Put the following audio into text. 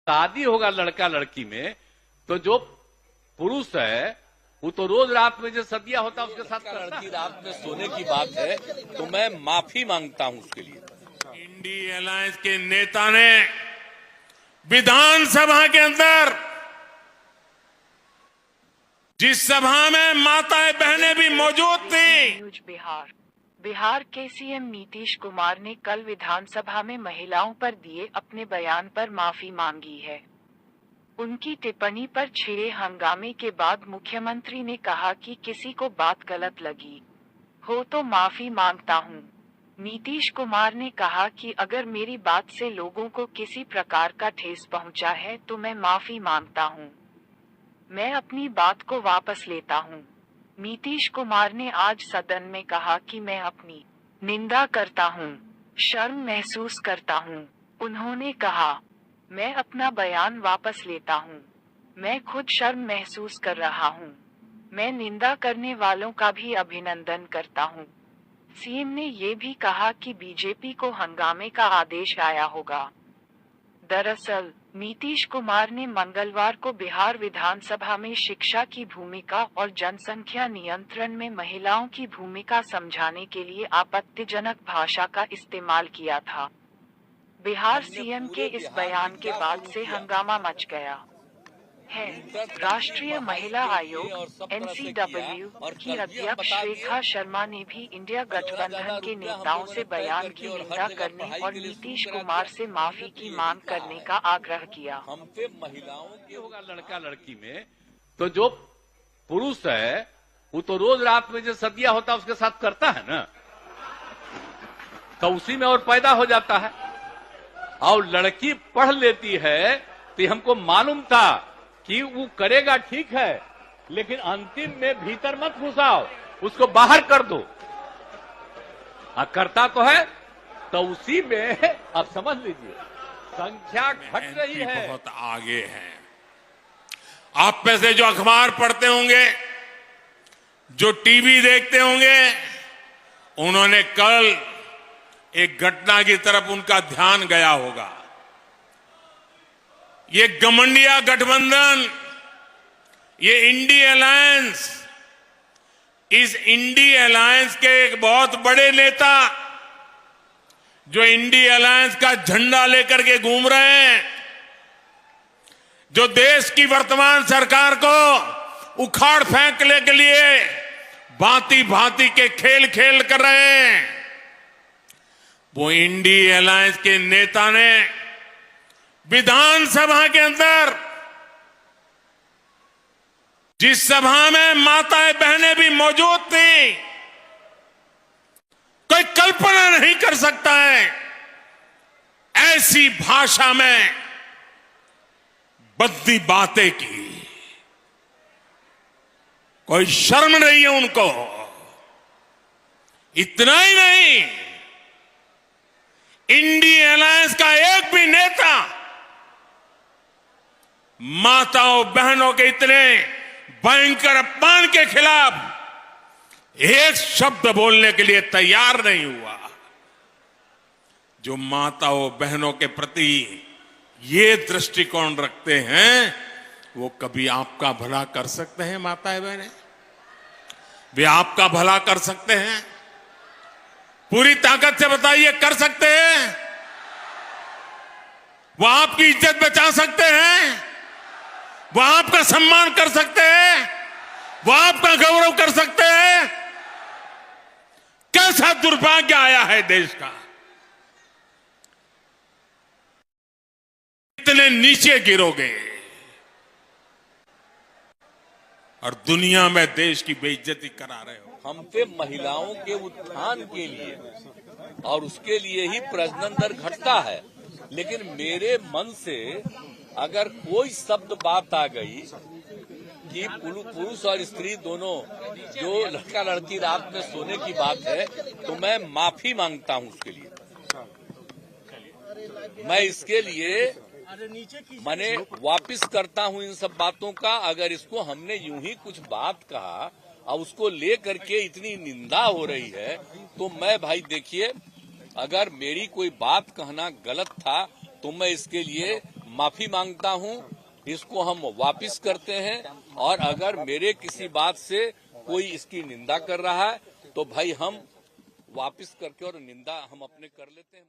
शादी होगा लड़का लड़की में तो जो पुरुष है वो तो रोज रात में जो सदिया होता है उसके साथ लड़की रात में सोने की बात है तो मैं माफी मांगता हूं उसके लिए। इंडी अलायंस के नेता ने विधानसभा के अंदर जिस सभा में माताएं बहनें भी मौजूद थी। बिहार के सीएम नीतीश कुमार ने कल विधानसभा में महिलाओं पर दिए अपने बयान पर माफी मांगी है। उनकी टिप्पणी पर छिड़े हंगामे के बाद मुख्यमंत्री ने कहा कि किसी को बात गलत लगी हो तो माफी मांगता हूं। नीतीश कुमार ने कहा कि अगर मेरी बात से लोगों को किसी प्रकार का ठेस पहुंचा है तो मैं माफी मांगता हूं। मैं अपनी बात को वापस लेता हूं। नीतीश कुमार ने आज सदन में कहा कि मैं अपनी निंदा करता हूं, शर्म महसूस करता हूं। उन्होंने कहा, मैं अपना बयान वापस लेता हूं। मैं खुद शर्म महसूस कर रहा हूं। मैं निंदा करने वालों का भी अभिनंदन करता हूं। सीएम ने ये भी कहा कि बीजेपी को हंगामे का आदेश आया होगा। दरअसल नीतीश कुमार ने मंगलवार को बिहार विधानसभा में शिक्षा की भूमिका और जनसंख्या नियंत्रण में महिलाओं की भूमिका समझाने के लिए आपत्तिजनक भाषा का इस्तेमाल किया था। बिहार सीएम के इस बयान के बाद से हंगामा मच गया है। राष्ट्रीय महिला आयोग (NCW) की अध्यक्ष रेखा शर्मा ने भी इंडिया गठबंधन के नेताओं से बयान की निंदा करने और नीतीश कुमार से माफी की मांग करने का आग्रह किया। हम पे महिलाओं की होगा लड़का लड़की में तो जो पुरुष है वो तो रोज रात में जो सदिया होता है उसके साथ करता है ना, तो उसी में और पैदा हो जाता है। और लड़की पढ़ लेती है तो हमको मालूम था कि वो करेगा ठीक है, लेकिन अंतिम में भीतर मत घुसाओ, उसको बाहर कर दो। करता तो है तो उसी में आप समझ लीजिए संख्या घट रही है। बहुत आगे है। आप में से जो अखबार पढ़ते होंगे, जो टीवी देखते होंगे, उन्होंने कल एक घटना की तरफ उनका ध्यान गया होगा। ये गठबंधन गठबंधन, ये इंडी अलायंस, इस इंडी अलायंस के एक बहुत बड़े नेता जो इंडी अलायंस का झंडा लेकर के घूम रहे हैं, जो देश की वर्तमान सरकार को उखाड़ फेंकने के लिए भांति भांति के खेल खेल कर रहे हैं, वो इंडी अलायंस के नेता ने विधानसभा के अंदर जिस सभा में माताएं बहनें भी मौजूद थी, कोई कल्पना नहीं कर सकता है ऐसी भाषा में बद्दी बातें की। कोई शर्म नहीं है उनको। इतना ही नहीं, इंडी अलायंस का एक भी नेता माताओं बहनों के इतने भयंकर अपमान के खिलाफ एक शब्द बोलने के लिए तैयार नहीं हुआ। जो माताओं बहनों के प्रति ये दृष्टिकोण रखते हैं, वो कभी आपका भला कर सकते हैं? माताएं बहनें, वे आपका भला कर सकते हैं? पूरी ताकत से बताइए, कर सकते हैं? वो आपकी इज्जत बचा सकते हैं? वो आपका सम्मान कर सकते हैं? वो आपका गौरव कर सकते हैं? कैसा दुर्भाग्य आया है देश का। इतने नीचे गिरोगे और दुनिया में देश की बेइज्जती करा रहे हो। हम पे महिलाओं के उत्थान के लिए और उसके लिए ही प्रजनन दर घटता है, लेकिन मेरे मन से अगर कोई शब्द बात आ गई कि पुरुष और स्त्री दोनों जो लड़का लड़की रात में सोने की बात है, तो मैं माफी मांगता हूं उसके लिए। मैं इसके लिए मैंने वापिस करता हूं इन सब बातों का। अगर इसको हमने यूं ही कुछ बात कहा और उसको लेकर के इतनी निंदा हो रही है, तो मैं भाई देखिए, अगर मेरी कोई बात कहना गलत था तो मैं इसके लिए माफी मांगता हूं, इसको हम वापस करते हैं। और अगर मेरे किसी बात से कोई इसकी निंदा कर रहा है तो भाई हम वापस करके और निंदा हम अपने कर लेते हैं।